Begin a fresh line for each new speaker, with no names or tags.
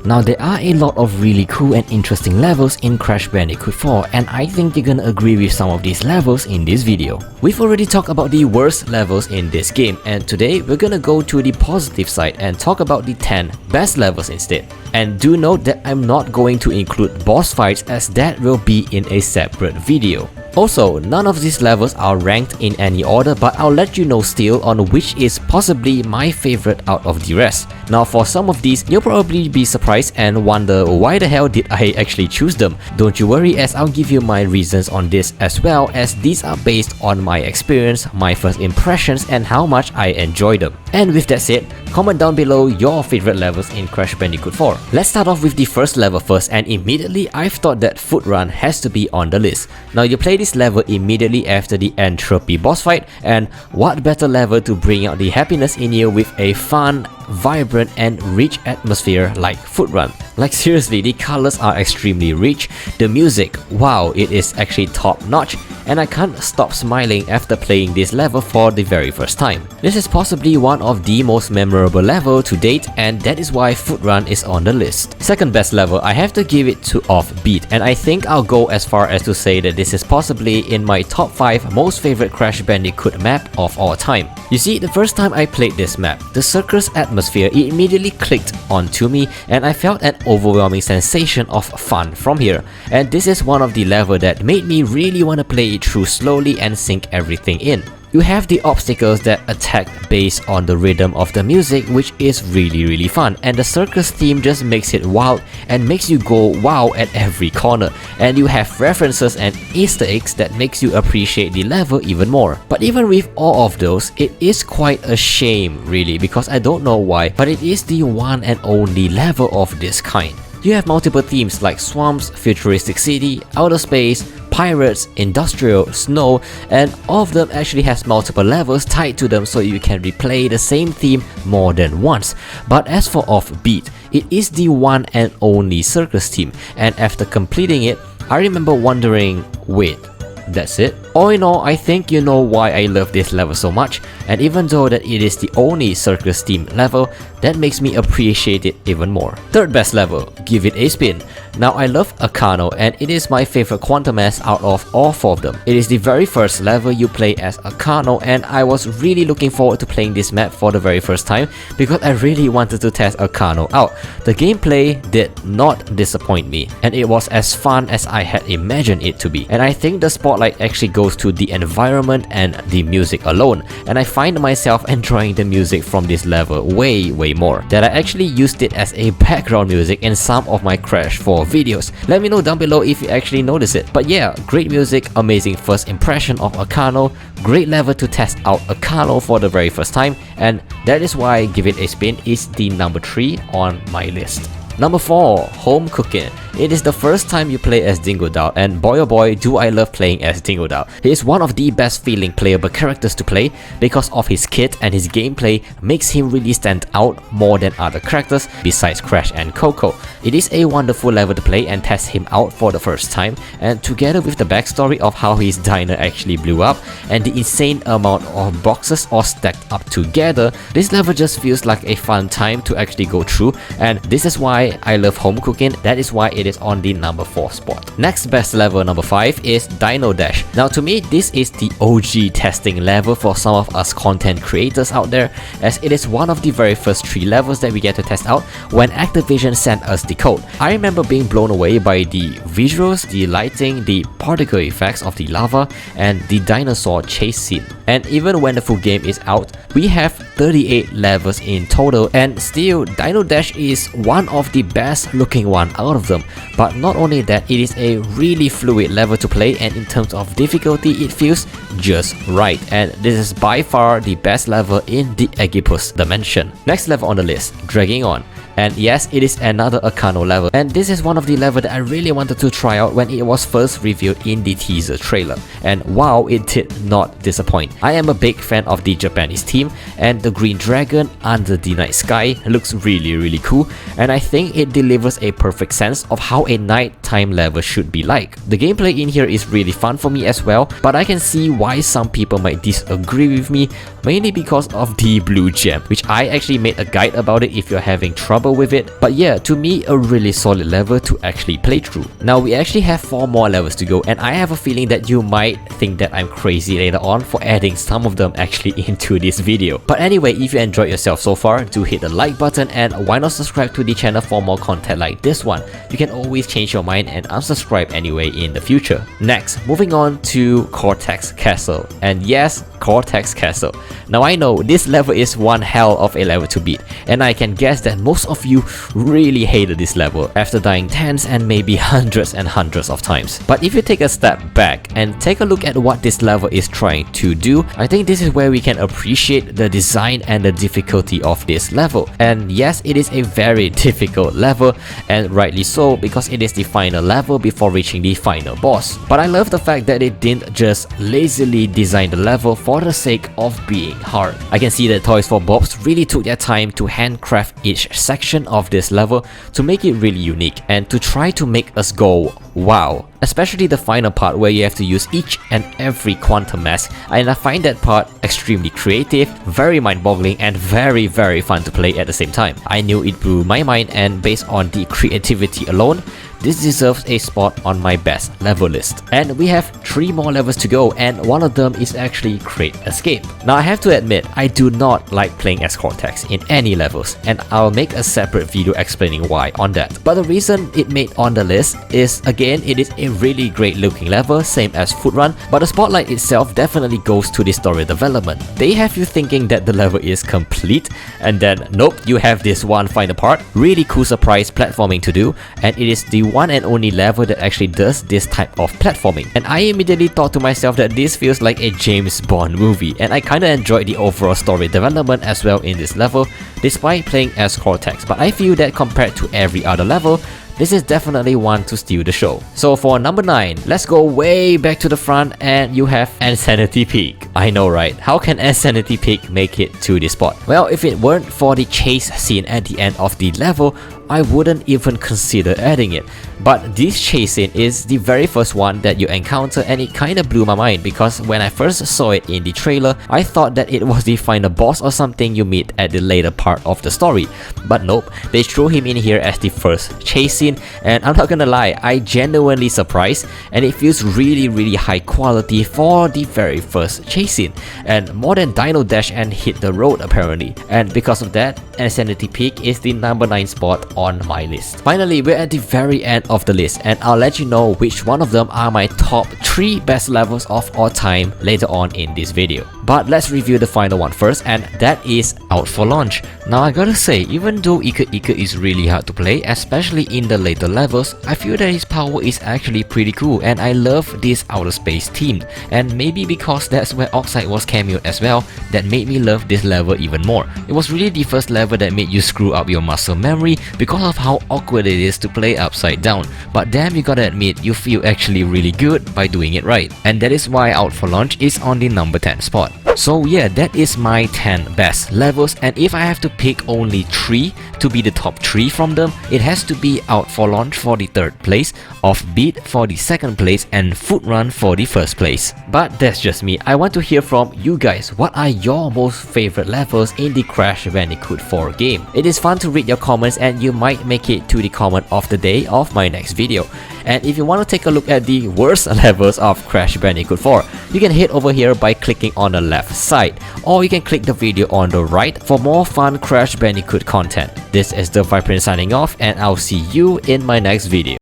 Now there are a lot of really cool and interesting levels in Crash Bandicoot 4, and I think you're gonna agree with some of these levels in this video. We've already talked about the worst levels in this game, and today we're gonna go to the positive side and talk about the 10 best levels instead. And do note that I'm not going to include boss fights, as that will be in a separate video. Also, none of these levels are ranked in any order, but I'll let you know still on which is possibly my favorite out of the rest. Now for some of these, you'll probably be surprised and wonder why the hell did I actually choose them. Don't you worry, as I'll give you my reasons on this, as well as these are based on my experience, my first impressions, and how much I enjoy them. And with that said, comment down below your favorite levels in Crash Bandicoot 4. Let's start off with the first level first, and immediately I've thought that Foot Run has to be on the list. Now you play this level immediately after the Entropy boss fight, and what better level to bring out the happiness in you with a fun, vibrant and rich atmosphere like Foot Run. Like seriously, the colors are extremely rich, the music, wow, it is actually top notch, and I can't stop smiling after playing this level for the very first time. This is possibly one of the most memorable level to date, and that is why Foot Run is on the list. Second best level, I have to give it to Offbeat, and I think I'll go as far as to say that this is possibly in my top 5 most favorite Crash Bandicoot map of all time. You see, the first time I played this map, the circus atmosphere immediately clicked onto me, and I felt an overwhelming sensation of fun from here. And this is one of the levels that made me really want to play it through slowly and sink everything in. You have the obstacles that attack based on the rhythm of the music, which is really fun, and the circus theme just makes it wild and makes you go wow at every corner, and you have references and Easter eggs that makes you appreciate the level even more. But even with all of those, it is quite a shame really, because I don't know why, but it is the one and only level of this kind. You have multiple themes like swamps, futuristic city, outer space, pirates, industrial, snow, and all of them actually has multiple levels tied to them, so you can replay the same theme more than once. But as for Offbeat, it is the one and only circus theme, and after completing it, I remember wondering, wait, that's it? All in all, I think you know why I love this level so much, and even though that it is the only circus themed level, that makes me appreciate it even more. Third best level, give it a spin. Now I love Akano, and it is my favorite Quantum S out of all 4 of them. It is the very first level you play as Akano, and I was really looking forward to playing this map for the very first time because I really wanted to test Akano out. The gameplay did not disappoint me, and it was as fun as I had imagined it to be. And I think the spotlight actually goes to the environment and the music alone, and I find myself enjoying the music from this level way more, that I actually used it as a background music in some of my Crash 4 videos. Let me know down below if you actually notice it. But yeah, great music, amazing first impression of Akano, great level to test out Akano for the very first time, and that is why Give It a Spin is the number 3 on my list. Number 4, Home Cookin. It is the first time you play as Dingodile, and boy oh boy do I love playing as Dingodile. He is one of the best feeling playable characters to play because of his kit, and his gameplay makes him really stand out more than other characters besides Crash and Coco. It is a wonderful level to play and test him out for the first time, and together with the backstory of how his diner actually blew up and the insane amount of boxes all stacked up together, this level just feels like a fun time to actually go through, and this is why I love Home Cookin. That is why it is on the number 4 spot. Next best level, number 5, is Dino Dash. Now to me, this is the OG testing level for some of us content creators out there, as it is one of the very first 3 levels that we get to test out when Activision sent us the code. I remember being blown away by the visuals, the lighting, the particle effects of the lava, and the dinosaur chase scene. And even when the full game is out, we have 38 levels in total, and still Dino Dash is one of the best looking one out of them. But not only that, it is a really fluid level to play, and in terms of difficulty it feels just right, and this is by far the best level in the Aegipus dimension. Next level on the list, Dragging On. And yes, it is another Akano level, and this is one of the levels that I really wanted to try out when it was first revealed in the teaser trailer, and wow, it did not disappoint. I am a big fan of the Japanese team, and the green dragon under the night sky looks really cool, and I think it delivers a perfect sense of how a nighttime level should be like. The gameplay in here is really fun for me as well, but I can see why some people might disagree with me, mainly because of the blue gem, which I actually made a guide about it if you're having trouble trouble with it. But yeah, to me, a really solid level to actually play through. Now we actually have 4 more levels to go, and I have a feeling that you might think that I'm crazy later on for adding some of them actually into this video. But anyway, if you enjoyed yourself so far, do hit the like button, and why not subscribe to the channel for more content like this one. You can always change your mind and unsubscribe anyway in the future. Next, moving on to Cortex Castle. And yes, Cortex Castle. Now I know this level is one hell of a level to beat, and I can guess that most of you really hated this level after dying tens and maybe hundreds and hundreds of times. But if you take a step back and take a look at what this level is trying to do, I think this is where we can appreciate the design and the difficulty of this level. And yes, it is a very difficult level, and rightly so, because it is the final level before reaching the final boss. But I love the fact that it didn't just lazily design the level for the sake of being hard. I can see that Toys for Bobs really took their time to handcraft each section of this level to make it really unique and to try to make us go wow. Especially the final part where you have to use each and every quantum mask, and I find that part extremely creative, very mind-boggling, and very fun to play at the same time. I knew it blew my mind, and based on the creativity alone, this deserves a spot on my best level list. And we have 3 more levels to go, and one of them is actually Great Escape. Now I have to admit, I do not like playing as Cortex in any levels, and I'll make a separate video explaining why on that. But the reason it made on the list is, again, it is a really great looking level, same as Foot Run, but the spotlight itself definitely goes to the story development. They have you thinking that the level is complete, and then nope, you have this one final part, really cool surprise platforming to do, and it is the one and only level that actually does this type of platforming. And I immediately thought to myself that this feels like a James Bond movie, and I kinda enjoyed the overall story development as well in this level, despite playing as Cortex. But I feel that compared to every other level, this is definitely one to steal the show. So for number 9, let's go way back to the front, and you have Insanity Peak. I know, right? How can Insanity Peak make it to this spot? Well, if it weren't for the chase scene at the end of the level, I wouldn't even consider adding it. But this chase scene is the very first one that you encounter, and it kinda blew my mind because when I first saw it in the trailer, I thought that it was the final boss or something you meet at the later part of the story. But nope, they threw him in here as the first chase scene, and I'm not gonna lie, I genuinely surprised, and it feels really high quality for the very first chase scene, and more than Dino Dash and Hit the Road apparently. And because of that, Insanity Peak is the number 9 spot on my list. Finally, we're at the very end of the list, and I'll let you know which one of them are my top 3 best levels of all time later on in this video. But let's review the final one first, and that is Out for Launch. Now I gotta say, even though Ika is really hard to play, especially in the later levels, I feel that his power is actually pretty cool, and I love this outer space theme. And maybe because that's where Oxide was cameoed as well, that made me love this level even more. It was really the first level that made you screw up your muscle memory because of how awkward it is to play upside down. But damn, you gotta admit, you feel actually really good by doing it right. And that is why Out for Launch is on the number 10 spot. So yeah, that is my 10 best levels, and if I have to pick only 3 to be the top 3 from them, it has to be Out for Launch for the 3rd place, Offbeat for the 2nd place, and Foot Run for the 1st place. But that's just me. I want to hear from you guys. What are your most favorite levels in the Crash Bandicoot 4 game? It is fun to read your comments, and you might make it to the comment of the day of my next video. And if you want to take a look at the worst levels of Crash Bandicoot 4, you can head over here by clicking on the left side, or you can click the video on the right for more fun Crash Bandicoot content. This is the Viperian signing off, and I'll see you in my next video.